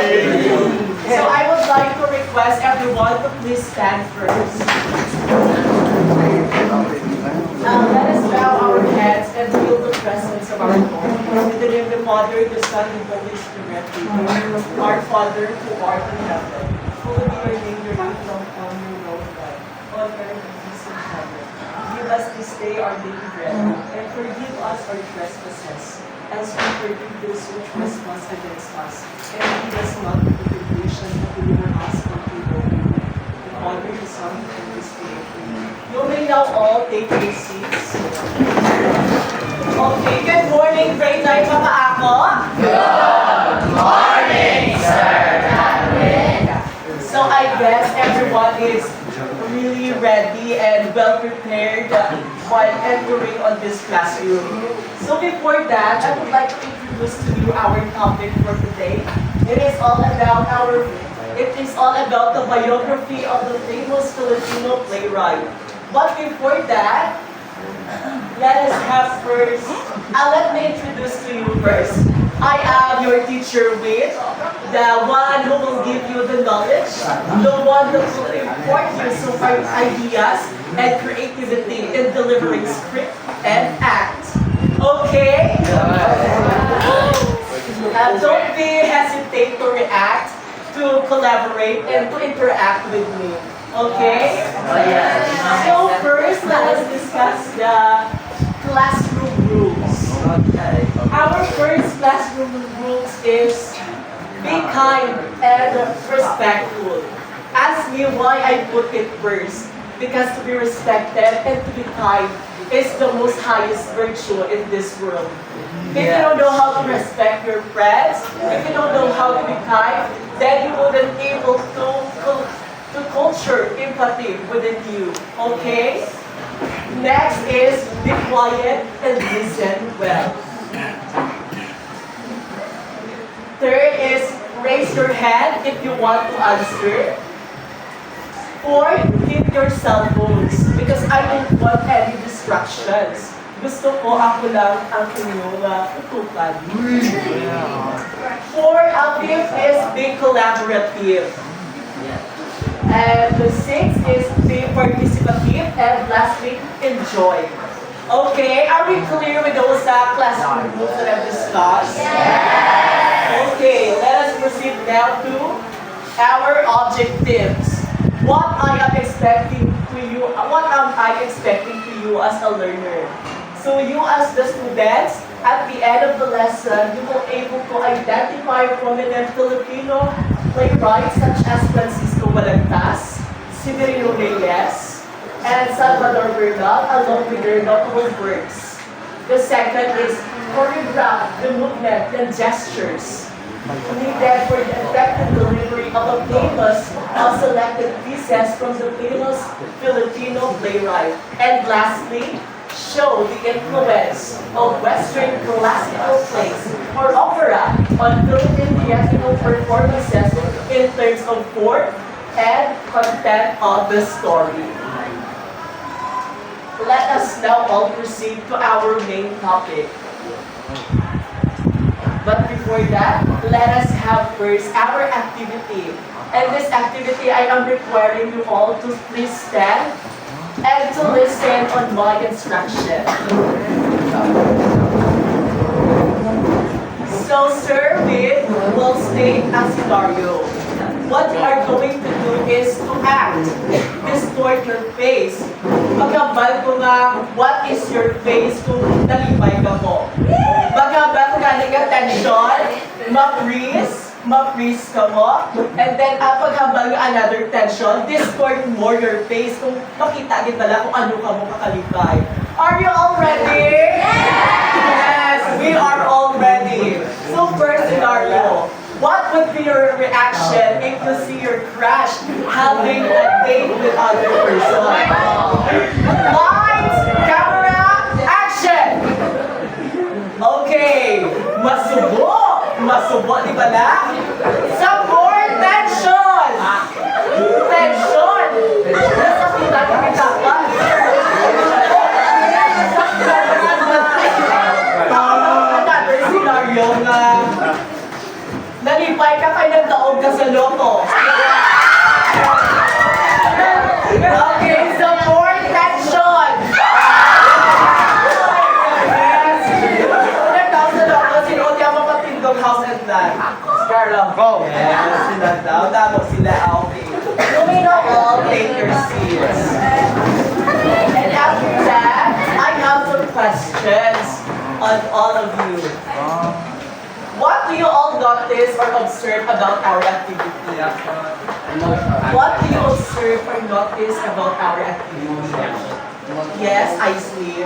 So I would like to request everyone to please stand first. Let us bow our heads and feel the presence of our Lord. In the name of the Father, the Son, and the Holy Spirit. Our Father, who art in heaven, hallowed be your name, your kingdom come, your will be done, on earth as in heaven. Give us this day our daily bread, and forgive us our trespasses, as we forgive those who trespass against us. And lead us not into temptation, but deliver us from evil. In Father, the Son, and the Holy Spirit. You may now all take your seats. Okay, good morning, grade 9 mga ako. Good morning, Sir Darwin. So I guess everyone is really ready and well prepared while entering on this classroom. So before that, I would like to introduce to you our topic for today. It is all about the biography of the famous Filipino playwright. But before that, let me introduce to you first. I am your teacher with the one who will give you the knowledge, the one that will import you some ideas and creativity in delivering script and act. Okay? Don't be hesitate to react, to collaborate, and to interact with me. Okay? So first, let us discuss the classroom rules. Our first classroom rules is be kind and respectful. Ask me why I put it first. Because to be respected and to be kind is the most highest virtue in this world. If you don't know how to respect your friends, if you don't know how to be kind, then you wouldn't be able to culture empathy within you. Okay? Next is be quiet and listen well. Third is raise your hand if you want to answer. Fourth, keep your cell phones because I don't want any distractions. Gusto ko ako lang ang inyong utukan. Fifth is be collaborative. And the sixth is be participative. And lastly, enjoy. Okay, are we clear with those classroom rules that I've discussed? Yes! Okay, let us proceed now to our objectives. What am I expecting to you as a learner? So you as the students, at the end of the lesson, you will be able to identify prominent Filipino playwrights such as Francisco Balagtas, Severino Reyes, and Salvador Bernal, along with their notable works. The second is choreograph the movement and gestures needed for the effective delivery of a famous selected pieces from the famous Filipino playwright. And lastly, show the influence of Western classical plays or opera on Philippine theatrical performances in terms of form and content of the story. Let us now all proceed to our main topic. But before that, let us have first our activity. And this activity, I am requiring you all to please stand and to listen on my instruction. So Sir Win will state a scenario. What you are going to do is to act. Distort your face. Magambal ko nga, what is your face kung nalipay ka mo? Magambal ka ng attention, ma-freeze ka mo, and then paghambal nga another tension, distort more your face kung makita din pala kung ano ka mo kakalipay. Are you all ready? Yes, we are all ready. So first scenario. What would be your reaction if you see your crush having a date with other person? Lights, camera, action! Okay, masubo, di ba na? Some more tension! Tension! Nasakitan kami dapat. Another scenario na Malipay ka kayo ng daog ka sa loto. Okay, so for attention. Yes. Unang tao sa loto, sino di ang mapatindong house and land? Scarlett. Go. Yes, sila daw. Damo sila. Okay. You may know all, take your seats. And after that, I have some questions on all of you. What do you all notice or observe about our activity? What do you observe or notice about our activity? Yes, I see.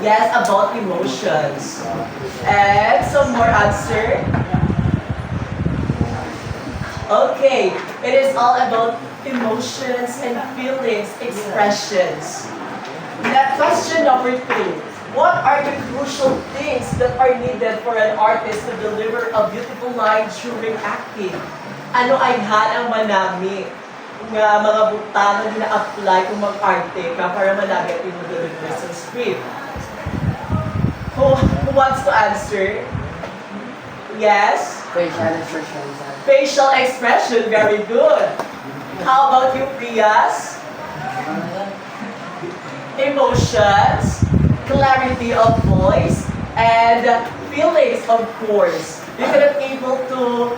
Yes, about emotions. And some more answer. Okay, it is all about emotions and feelings, expressions. Now, question number 2. What are the crucial things that are needed for an artist to deliver a beautiful line during acting? Ano ay ang manami nga mga butang na gina-apply kung mag-arte ka para malagay yung deliver sa script? Who wants to answer? Yes? Facial expression. Facial expression, very good. How about you, Priyas? Emotions, clarity of voice, and feelings, of course. You cannot able to,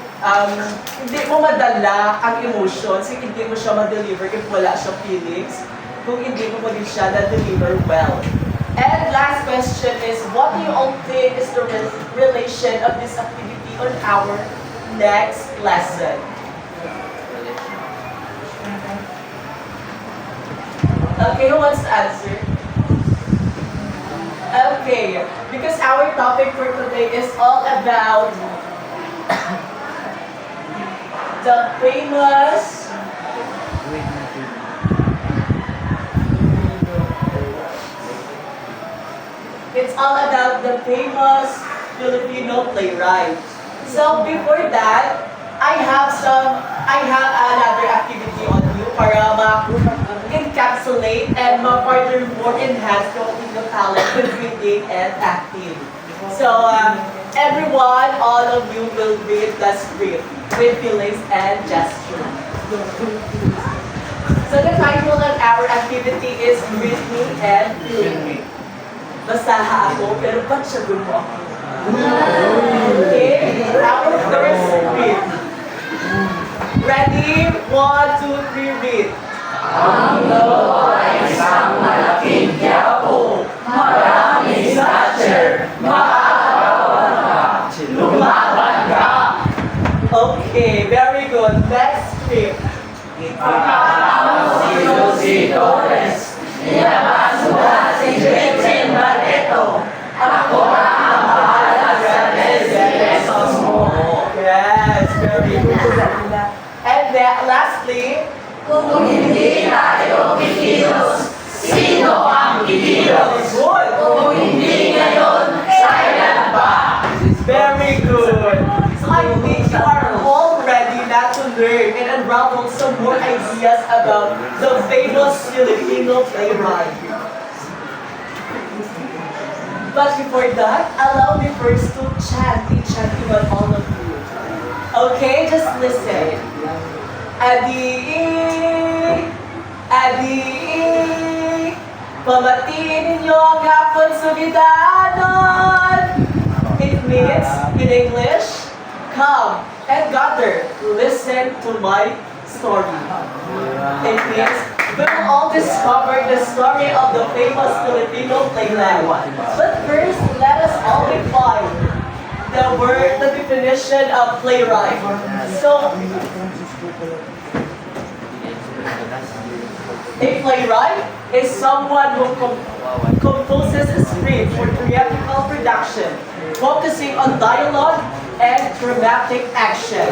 hindi mo madala ang emotions, hindi mo siya ma-deliver if wala siya feelings, kung hindi mo din siya na-deliver well. And last question is, what do you all think is the relation of this activity on our next lesson? Okay, who wants to answer? Okay, because our topic for today is all about the famous Filipino playwright. So before that, I have another activity on you para ma-encapsulate and ma-furthermore enhance your talent with reading and acting. So everyone, all of you will read the script with feelings and gesture. So the title of our activity is Read Me and Feel Me. Basaha ako, pero ba't siya gumo ako? Okay, our first read. Ready? 1, 2, 3, read. Ang loto ay isang malaking quiapo, maraming stature, makakatawan ka, lumaban ka. Okay, very good. Next script. Ipagkakama mo si Lucy Torres, nilabas mo na si Gretchen Barreto, ako na ang bahala sa desiresos mo. Yes, very good. And then, lastly, Kung hindi tayo kikilos, sino ang kikilos? good. Kung hindi ngayon, silent pa. Very good. So I think you are all ready now to learn and unravel some more ideas about the famous Filipino playwright. But before that, allow me first to chant a chanting on all of you. Okay, just listen. Adi, adi, pamatiin ninyo ang hapon sugidanon. It means, in English, come and gather, listen to my story. It means, we will all discover the story of the famous Filipino playwright. But first, let us all define the definition of playwright. So, a playwright is someone who composes a script for theatrical production, focusing on dialogue and dramatic action.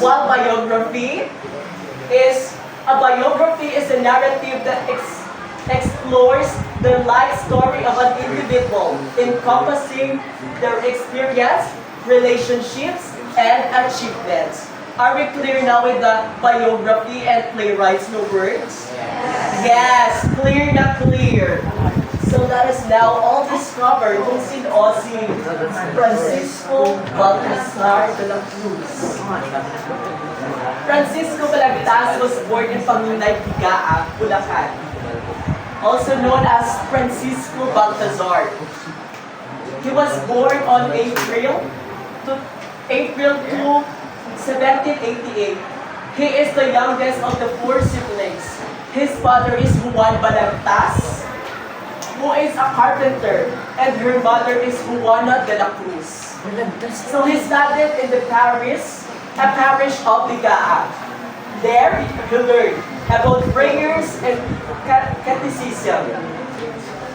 While biography is a narrative that explores the life story of an individual, encompassing their experience, relationships, and achievements. Are we clear now with the biography and playwrights, no words? Yes, clear na clear. So let us now all discover kung sino si Francisco Baltasar de la Cruz. Francisco Balagtas was born in Panginay, Bigaa, Bulacan, also known as Francisco Baltazar. He was born on April 2, 1788. He is the youngest of the 4 siblings. His father is Juan Balagtas, who is a carpenter, and her mother is Juana de la Cruz. So he studied in the parish of Bigaa. There, he learned about prayers and catechism.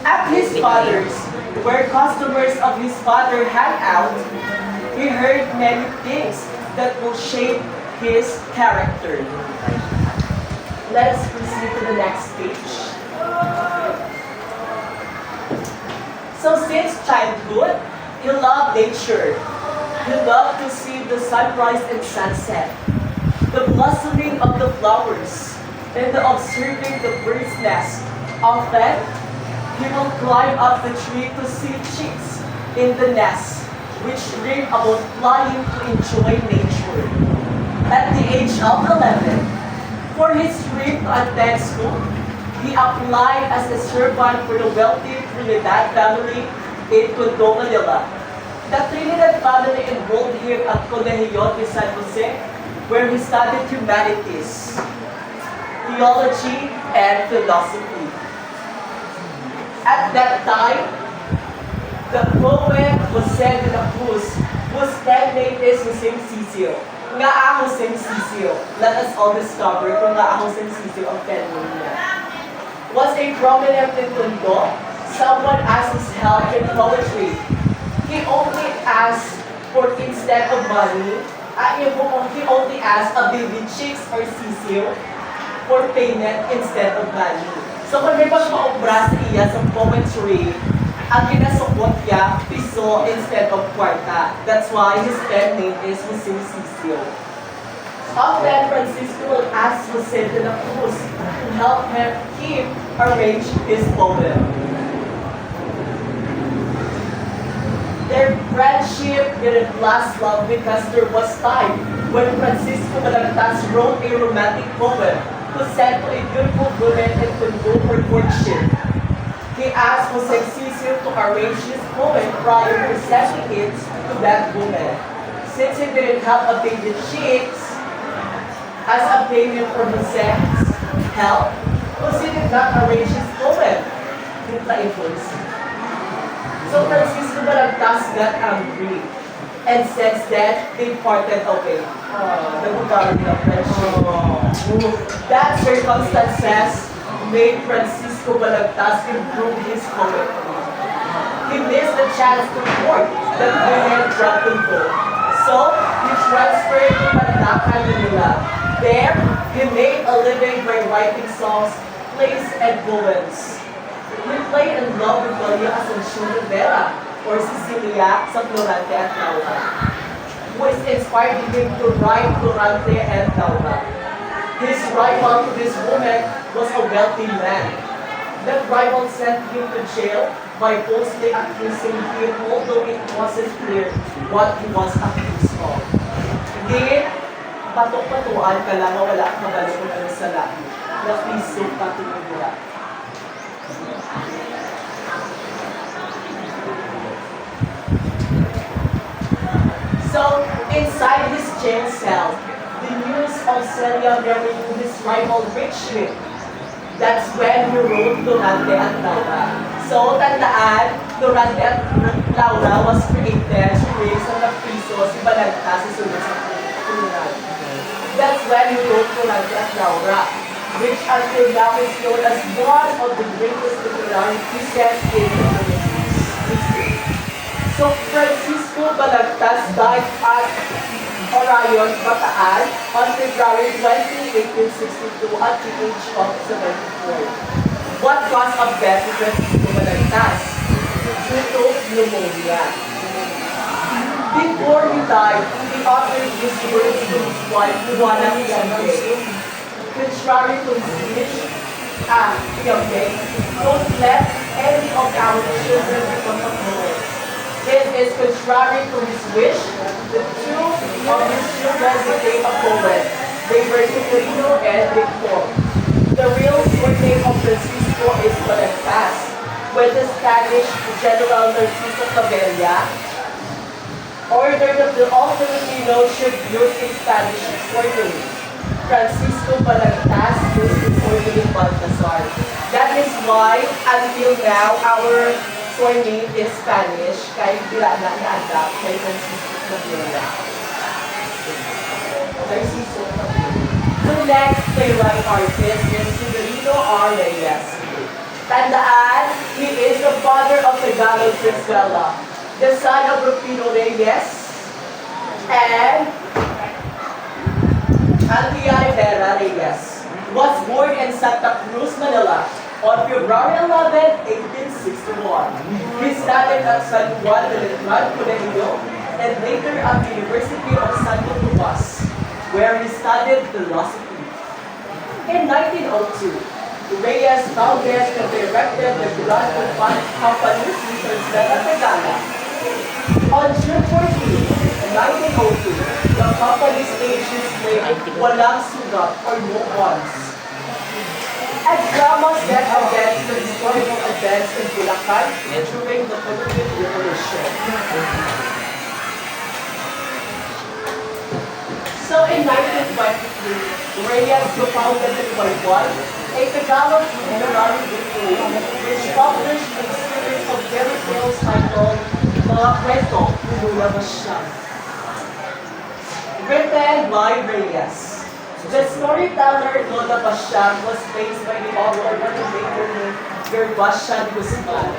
At his father's, where customers of his father hang out, he heard many things that will shape his character. Let us proceed to the next page. So since childhood, he loved nature. He loved to see the sunrise and sunset, the blossoming of the flowers, and the observing the bird's nest. Often, he will climb up the tree to see chicks in the nest, which dream about flying to enjoy nature. At the age of 11, for his dream to attend school, he applied as a servant for the wealthy Trinidad family in Tondo, Manila. The Trinidad family enrolled him at Colegio de San Jose, where he studied humanities, theology, and philosophy. At that time, the poet Jose de la Cruz, whose pen name is Jose Ciccio. Nga Jose Ciccio. Let us all discover kung nga Jose Ciccio ang pen name niya. Was a prominent in Tondo. Someone asked his help in poetry. He only asked for instead of money, he only asked a baby chicks or sisiyo for payment instead of money. So kung may pagpaobra sa iya sa poetry, ang ginasukot niya, piso instead of kwarta. That's why his pen name is Jose Ciccio. Often, Francisco will ask Jose de la Cruz to help him arrange his poem. Their friendship didn't last long because there was time when Francisco Balagtas wrote a romantic poem to send to a beautiful woman in Tondo for courtship. He asked Jose Ciccio to arrange his poem prior to sending it to that woman. Since he didn't have a baby chicks, as a payment for Jose's help, Jose did not arrange his poem. So Francisco Balagtas got angry, and since then, they parted away. Nagugawin ng friendship. That circumstances made Francisco Balagtas improve his poetry. He missed the chance to court that women from Tondo. So, he transferred to Mandacan, Manila. There, he made a living by writing songs, plays, and poems. He played in love with Maria Asuncion Rivera, or Cecilia sa Florante at Laura, which inspired him to write Florante and Laura. His rival to this woman was a wealthy man. That rival sent him to jail by falsely accusing him, although it wasn't clear what he was accused of. Then, patok-patuan ka lang, wala ka balik ng sa lahi. Napiso patunugura. So, inside his jail cell, the news of Celia marrying his rival reached him. That's when he wrote Durante at Laura. So, tandaan, Durante at Laura was created to raise ang napiso si Balagtas sa sunod sa kulungan. That's when he wrote Durante at Laura, which until now is known as one of the greatest literary pieces in the Philippines. So, Francisco Balagtas died at Orion, Bataan on February 20, 1862 at the age of 74. What caused of death to Francisco Balagtas? Due to pneumonia. Before he died, he uttered his words to his wife, Juana Fiambe. Contrary to his wish, Fiambe don't let any of our children become a poet. It is contrary to his wish. The two of his children became a poet. They were Severino and Victor. The real surname of Francisco is Balagtas, when the Spanish General Narciso Claveria ordered that all Filipinos should use a Spanish surname. Francisco Balagtas used the surname Baltasar. That is why, until now, our surname is Spanish, kahit bila na-adapt kay Francisco Claveria. Narciso Claveria. The next playwright artist is Severino R. Reyes. Tandaan, he is the father of Tagalog Priscilla, the son of Rufino Reyes and Andrea Rivera Reyes. Was born in Santa Cruz, Manila on February 11, 1861. He studied at San Juan de Letran Colegio and later at the University of Santo Tomas, where he studied philosophy. In 1902, Reyes founded and directed the Grand Companies in Stella Tagala. On June 14, 1902, the company staged its play Walang Sugat or No Ones. At dramas that against the historical events in Bulacan during the Philippine Revolution. So in 1923, Reyes co-founded the Baybon, a Tagalog literary review which published a series of fairy tales titled Mga Kwento ni Lola Basyang. Written by Reyes. The storyteller Lola Basyang was based by the author of the later named Gervasian Guzman.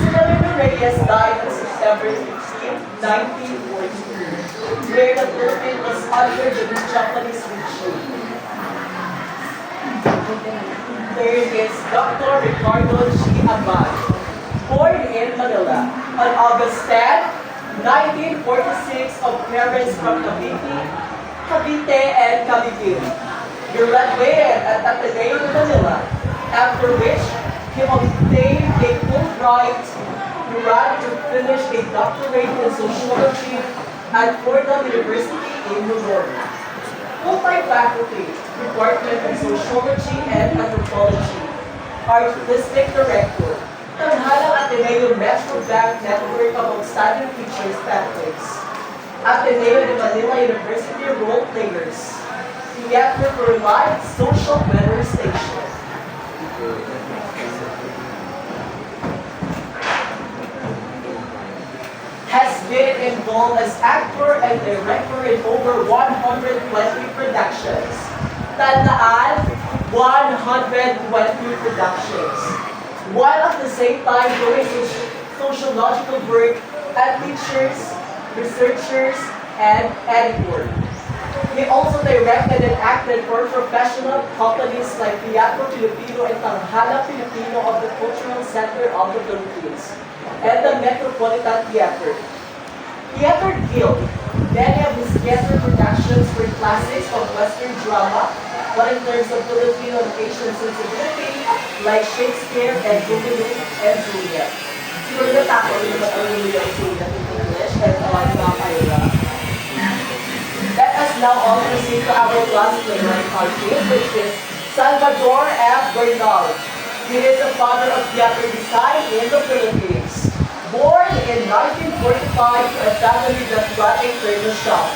Severino Reyes died on September 15, 1942, where the Philippines was under the Japanese regime. There is Dr. Ricardo G. Abad, born in Manila on August 10, 1946, of parents from Cavite and Cavite. He graduated at Ateneo de Manila, after which he obtained a Fulbright grant to finish a doctorate in sociology at Fordham University in New York. Full-time faculty, Department in Sociology and Anthropology. Artistic Director, Tanghalang Ateneo Metro Bank Network of Outstanding Teachers Pathways. Ateneo de Manila University Role Players. Theater for Life Social Weather Station. Has been involved as actor and director in over 120 productions. Tandaan, 120 productions. While at the same time doing sociological work at teachers, researchers, and editor. He also directed and acted for professional companies like Teatro Filipino and Tanghalang Filipino of the Cultural Center of the Philippines and the Metropolitan Theater. Theater Guild. Many of his theater productions were classics of Western drama, but in terms of Filipino and Asian sensibility, like Shakespeare and Romeo and Juliet. Siguro natakot yung Romeo and Juliet in English and Ira. Let us now all proceed to our last playwright artist, which is Salvador F. Bernal. He is the father of theater design in the Philippines. Born in 1945 to a family that ran a furniture shop.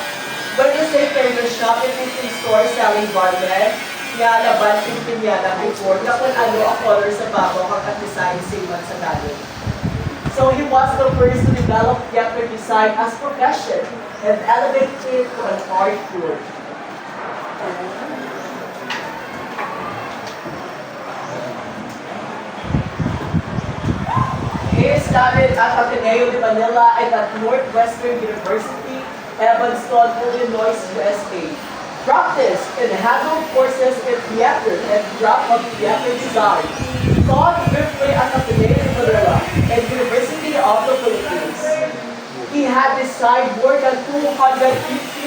When we say furniture shop, it is a store selling garment, nga laban yung pinyana before, na kung ano ang color sa bago kang at design siman sa galing. So he was the first to develop theater design as profession and elevate it to an art form. He studied at Ateneo de Manila and at Northwestern University, Evanston, Illinois, USA. Practiced and handled courses in theater and craft of theater design. Taught briefly at Ateneo de Manila and University of the Philippines. He had designed more than 250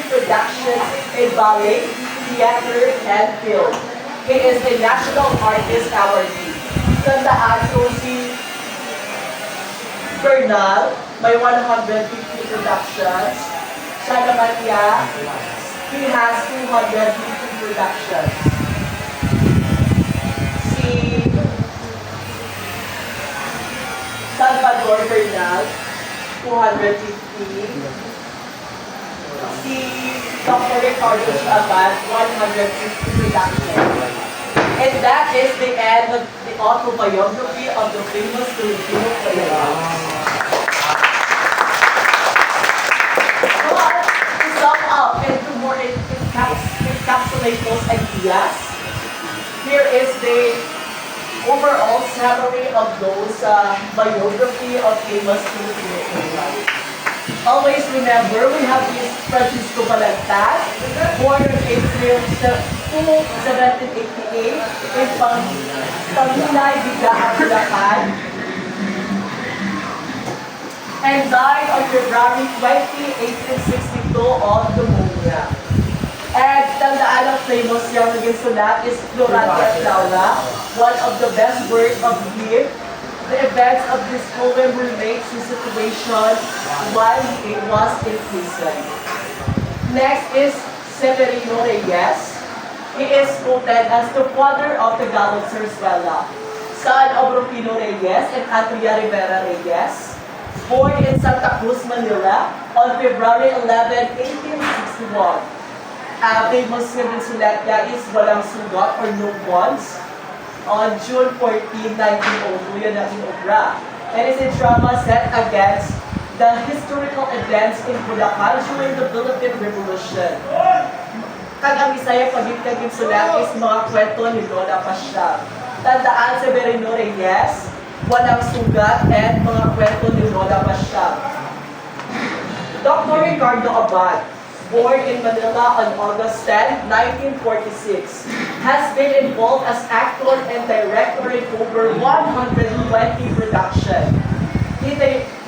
productions in ballet, theater, and film. He is a National Artist Awardee. Tandaan, so si Bernal, may 150 productions. Siya naman niya, he has 250 productions. Si Salvador Bernal, 250. Si Dr. Ricardo Chaban, 150 productions. And that is the end of the autobiography of the famous Filipino playwright. But to sum up and to more encapsulate those ideas, here is the overall summary of those biography of famous Filipino playwrights. Always remember, we have this Francisco Balagtas, born on April 1788 in Pangilay, Biglaan, Bulacan, and died on February 20, 1862 of pneumonia. And tandaan ang famous yung naging sulat is Florante at Laura, one of the best works of him. The events of this poem relates to situation while he was in prison. Next is Severino Reyes. He is quoted as the father of the Tagalog Zarzuela, son of Rufino Reyes and Andrea Rivera Reyes, born in Santa Cruz, Manila on February 11, 1861. Famous naman sulat niya is Walang Sugat or No Bonds, on June 14, 1902, yun ang inobra. And it's a drama set against the historical events in Bulacan during the Philippine Revolution. Ang Bisaya pagkikaging sulat is mga kwento ni Lola Pasha. Tandaan sa Severino Reyes, Walang Sugat, and mga kwento ni Lola Pasha. Dr. Ricardo Abad, born in Manila on August 10, 1946, has been involved as actor and director in over 120 productions. He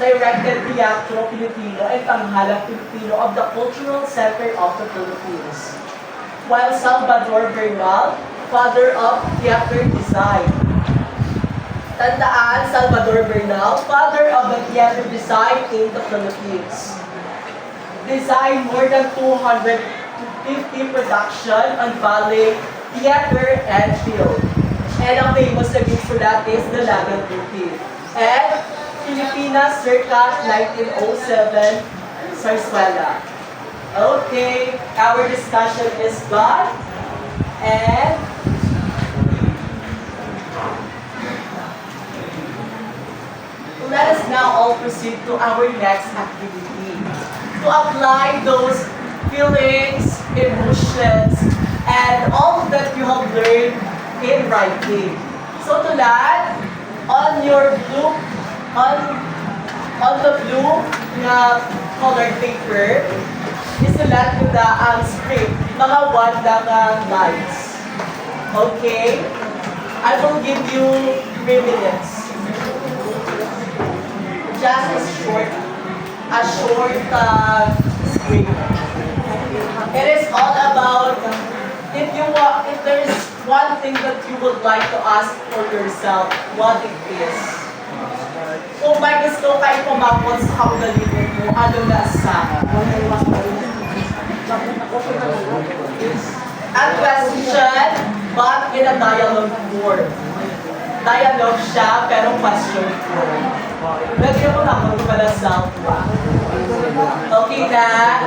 directed Teatro Pilipino and Tanghalang Pilipino of the Cultural Center of the Philippines. While Salvador Bernal, father of theater design. Tandaan, Salvador Bernal, father of the theater design in the Philippines. Designed more than 250 production on ballet, theater, and film. And ang famous na sulat is The Lagang Beauty. And Pilipinas circa 1907, Zarzuela. Okay, our discussion is done. And let us now all proceed to our next activity. To apply those feelings, emotions, and all that you have learned in writing. So to that, on your blue, on the blue na colored paper, isulat nyo na ang script, mga one lang lines. Okay? I will give you 3 minutes. Just a short script. It is all about if there is one thing that you would like to ask for yourself, what it is. Kung may gusto kayo pumakot sa kaugalitan mo, ano na sa? Ang question, but in a dialogue form. Dialogue siya, pero question form. Lagyan mo na kung pala self-talk. Okay na?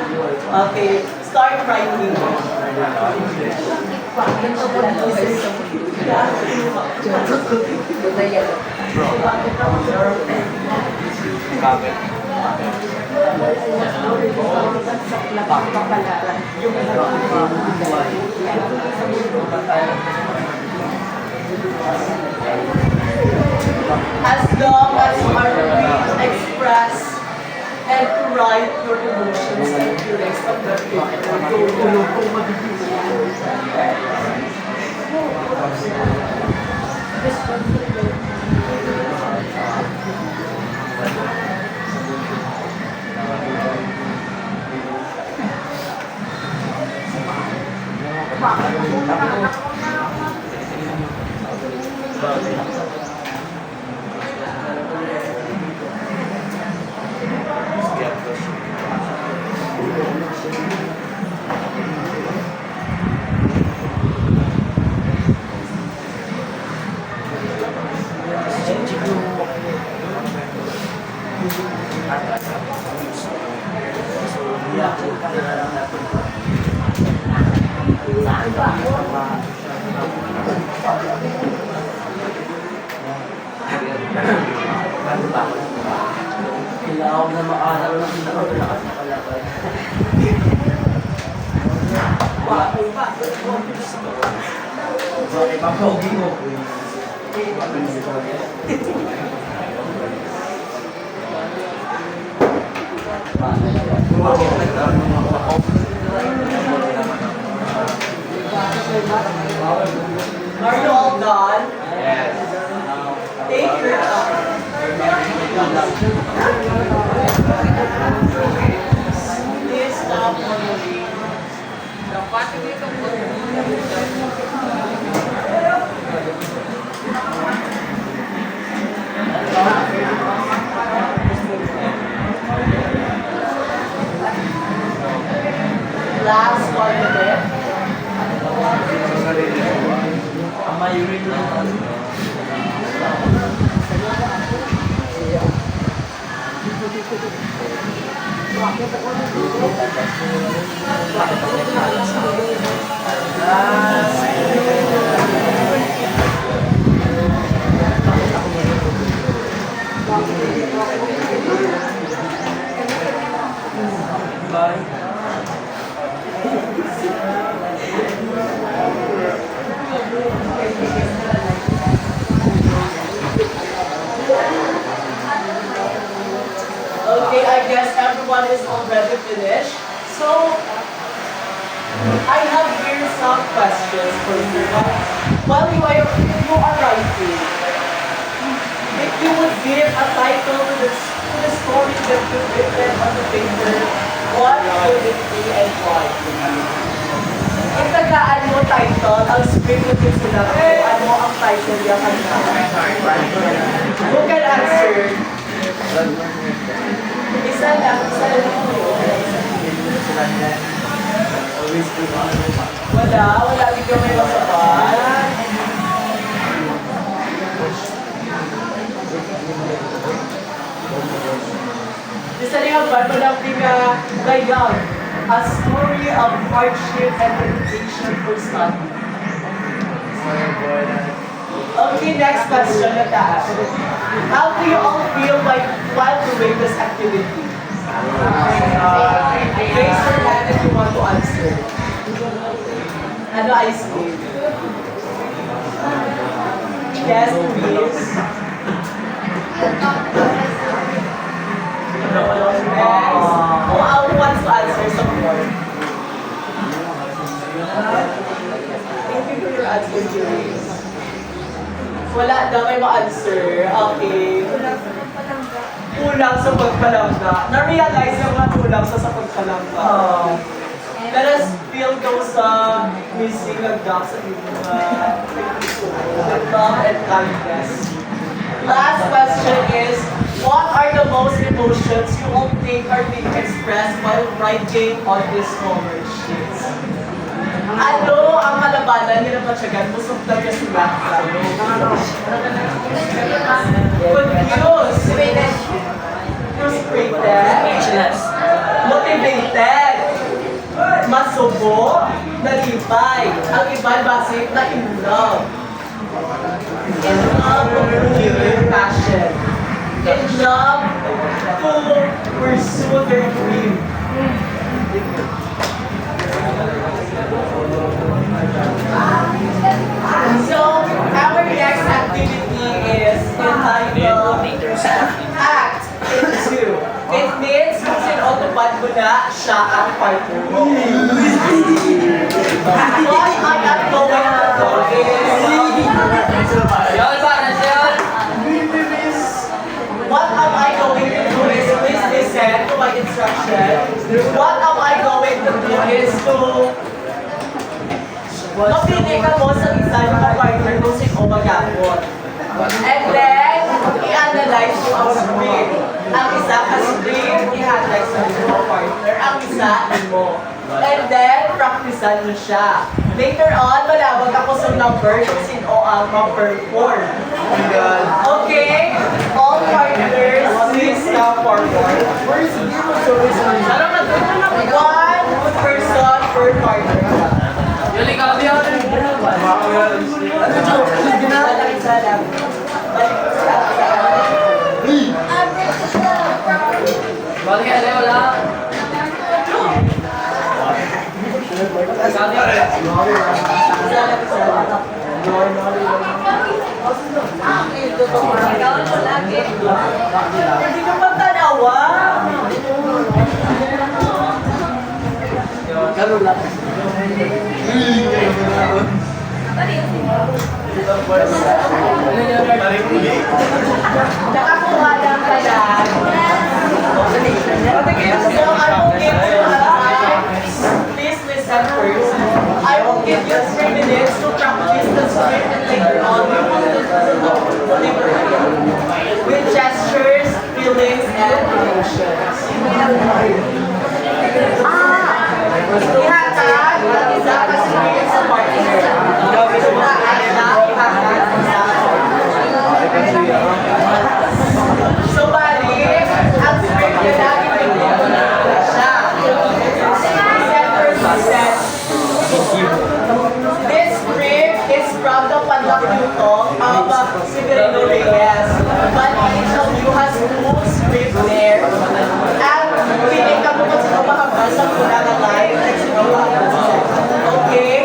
Okay. Start writing. As long as you are free to express and to write your emotions and feelings of the people. Kailangan na maaraw na pinakalakas na kalaban. Bakit pa pogi mo? Are you all done? Yes. Take your time. Please stop following. Last 1 minute. Ang mayroon lang. Okay, I guess everyone is already finished. So, I have here some questions for you. While you are writing, if you would give a title to the story that you've written on the paper, what would it be and why? Itagaan mo title, ang script mo din sila kung ano ang title niya kanina. Who can answer? Isa lang Wala, hindi ka may masapan. Isa niya ba, walang pinagayag, a story of hardship and dedication for study. Okay, next question na taas. How do you all feel like while doing this activity? Raise your hand if you want to answer. Ano ice cream? Yes, please. Yes. Who wants to answer some more? Thank you for your answer, Julie. Wala na, may ma-answer. Okay. Kulang sa pagpalangga. Na-realize yung mga kulang sa pagpalangga. Let us feel those missing gaps sa inyong love and kindness. Last question is, what are the most emotions you all think are being expressed while writing on these cover sheets? Ano ang kalabanan nila Matyagan? Busog na ka sila. Confused. Frustrated. Motivated. Masubo. Nalipay. Ang iba base na in love. In love of human passion. In love to pursue their dream. So, our next activity is entitled Act Into. It means kung sinotupad mo na siya ang partner mo. What I am going to do is... What am I going to do is please listen to my instruction. What am I going to do is to mapili ka mo sa isa yung partner kung sino magamot. And then, i-analyze mo ang script. Ang isa ka script, i-highlight sa iyo partner. Ang isa unahin mo. And then, practicean mo siya. Later on, malawag ako sa number kung sino ang ma-perform. Okay? All partners, please come forward. One person per partner. Balik sa lang. Balik ka, Leo lang. Hindi ka magtanawa. Nakakuha lang ka lang. So I will give you please listen first. I will give you 3 minutes to practice the script and later on we will deliver with gestures, feelings, and emotions. Ihatag ang isa kasi sa partner. Ihatag ang isa. So bali, ang script na lagi pinipili siya. This script is from the Pandakyutong of Severino Reyes. But each of you has 2 scripts there. At piling ka mo kung sino makabasa mula na live. Okay?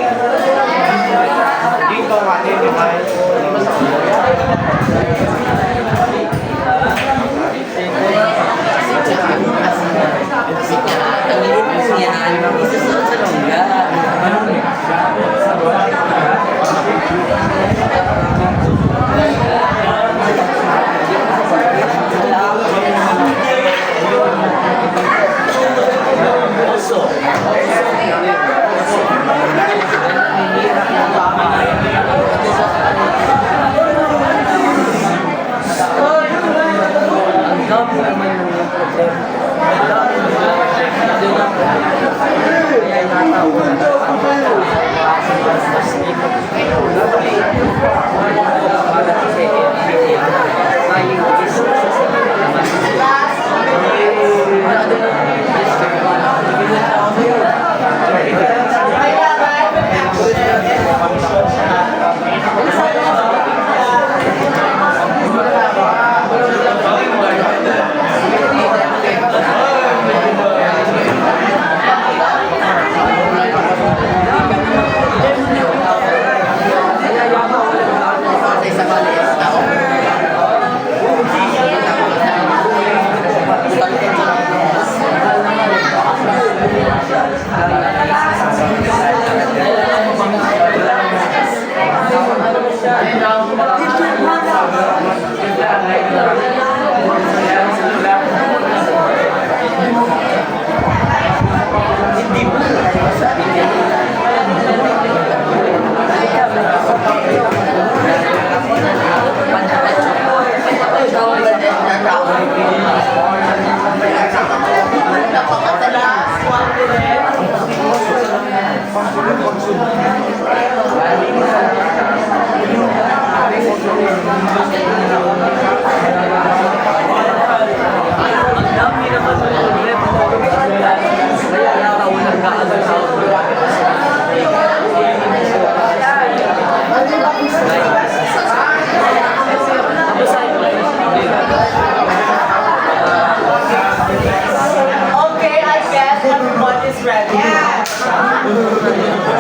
Okay, I guess everyone is ready. Yeah.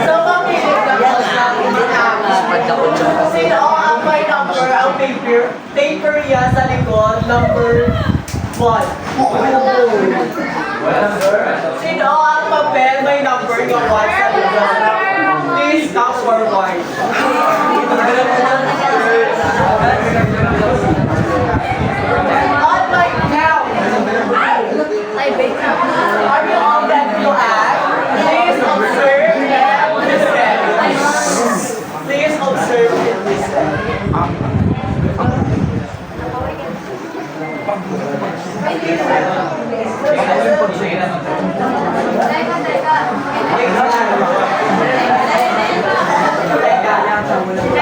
So, mamili ka po sa sino ang may number, ang paper yan sa likod, number 1. Sino ang papel, may number yung 1 sa likod. Please come forward. On my count. Are you all ready to act? Please observe and listen. Please observe and listen.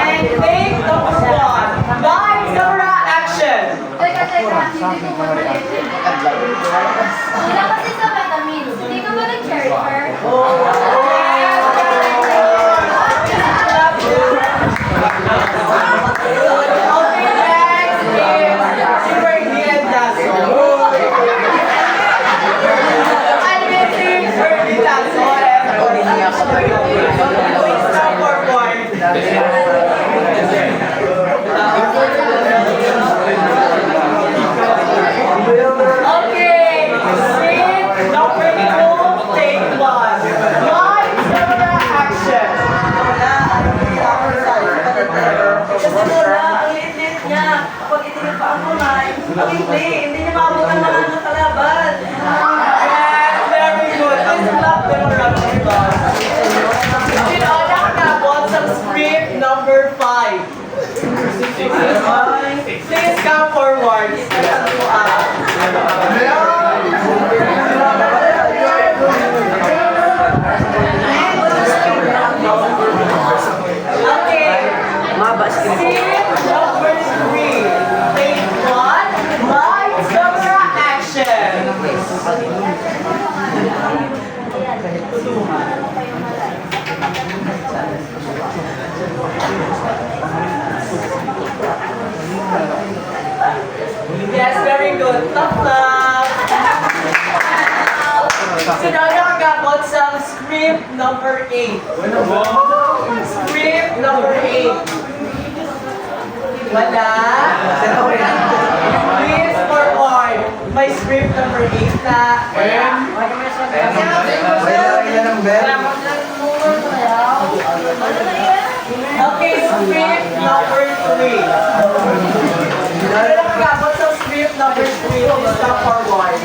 And take number one. Lights, camera, action. Teka, hindi ko ma-relate. Wala kasi sa vitamins. Hindi ka ba nag-cherry-fer? Okay, next is si Bernie and Dasso. I'm missing Bernie, Dasso, please stop for point. Okay, scene number 2, take 1. Lights, camera, action. Kasi Lola, ang liit-liit niya. Kapag itinip pa ang kulay, hindi niya maabutan mga ng kalaban. Yes, very good. Please clap them a round of applause. Sino ang nakakabot sa script number 5? Please come forward. Okay. Script number 3. Take 1. Lights, camera, action. Yes, very good. Top clap. Sino ang nakakabot sa script number 8? Script number 8. Wala? Please forward. May script number 8 na. Okay, script number 3. Ano nakakabot sa script number 3? Please come forward.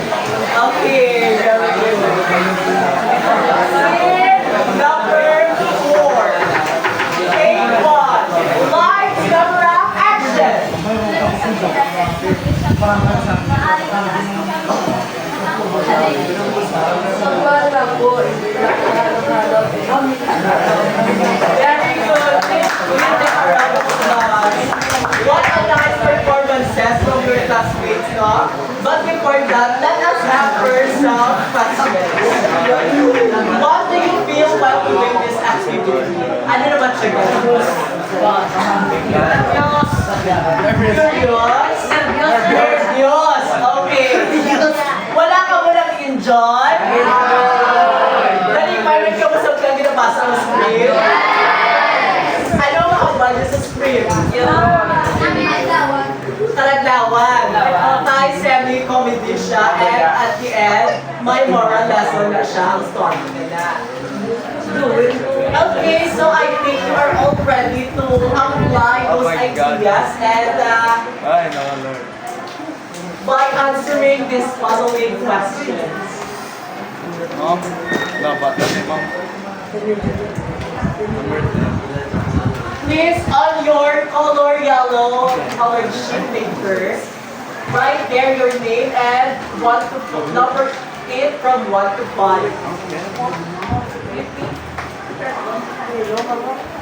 Okay, very good. Script number 4. Take 1. Lights, camera, action. Very good. Please take a round of applause. What a nice performances from your classmates, no? But before that, let us have first some questions. What do you feel while doing this activity? Ano naman siya guys? Curious? Nervyos? Okay. Wala ka mo nag-enjoy? Nalipayment ka mo sa kang ginabasa ng script? Ano ang makabal sa script? Talaglawan. Tayo semi-comedy siya and at the end, may moral lesson na siya ang story nila. Okay, so I think you are all ready to apply those ideas and by answering these following questions. Please, on your color yellow colored sheet paper, write there your name and number it from 1 to 5.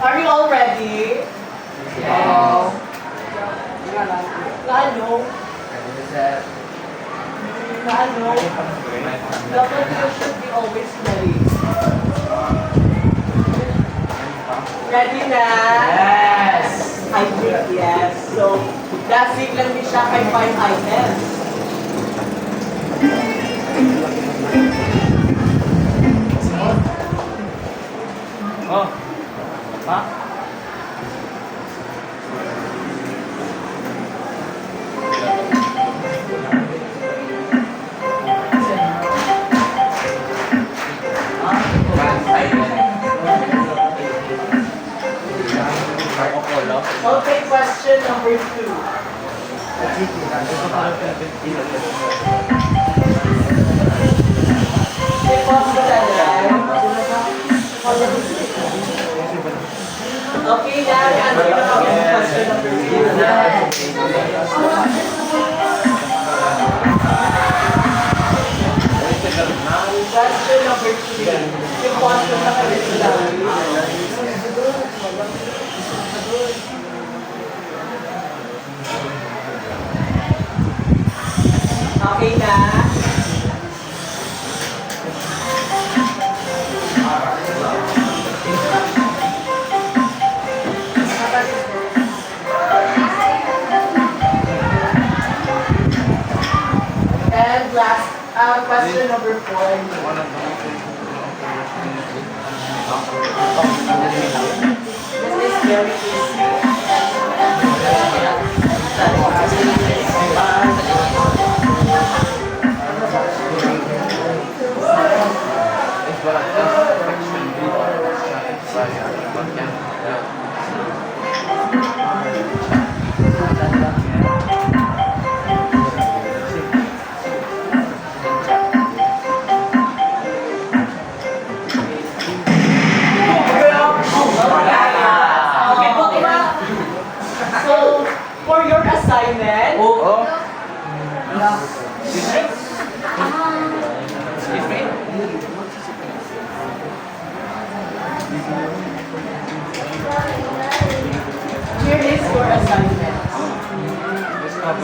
Are you all ready? Yes. Ano? Dapat you should be always ready. Ready na? Yes! I think yes. So, dasig lang din siya kay 5 items. Oh. Ha? Okay, question number 2. Okay, now answer na kami sa question number 2. Question number number 3, yung quantum na curriculum. Okay na? And last, question number 4. This is very easy. So, for your assignment, here is your assignment.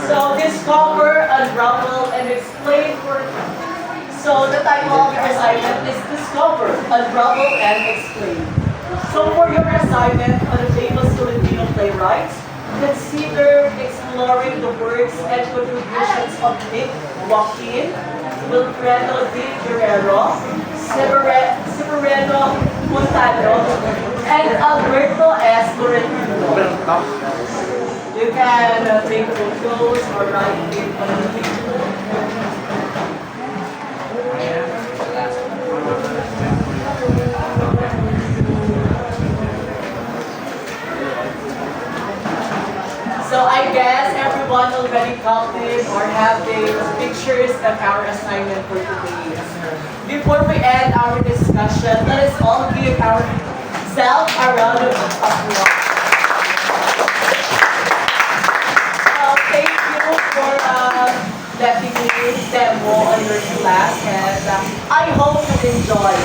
So, discover, unravel, and explain for. So, the title of your assignment is Discover, Unravel, and Explain. So, for your assignment on the famous Filipino playwrights, consider exploring the works and contributions of Nick Joaquin, Wilfredo D. Guerrero, Severino Montano, and Alberto S. Florentino. You can take photos or write it on the picture. So I guess everyone already copied or have the pictures of our assignment for today. Before we end our discussion, let us all give ourselves a round of applause. Thank you for letting me demo on your class, and I hope you enjoy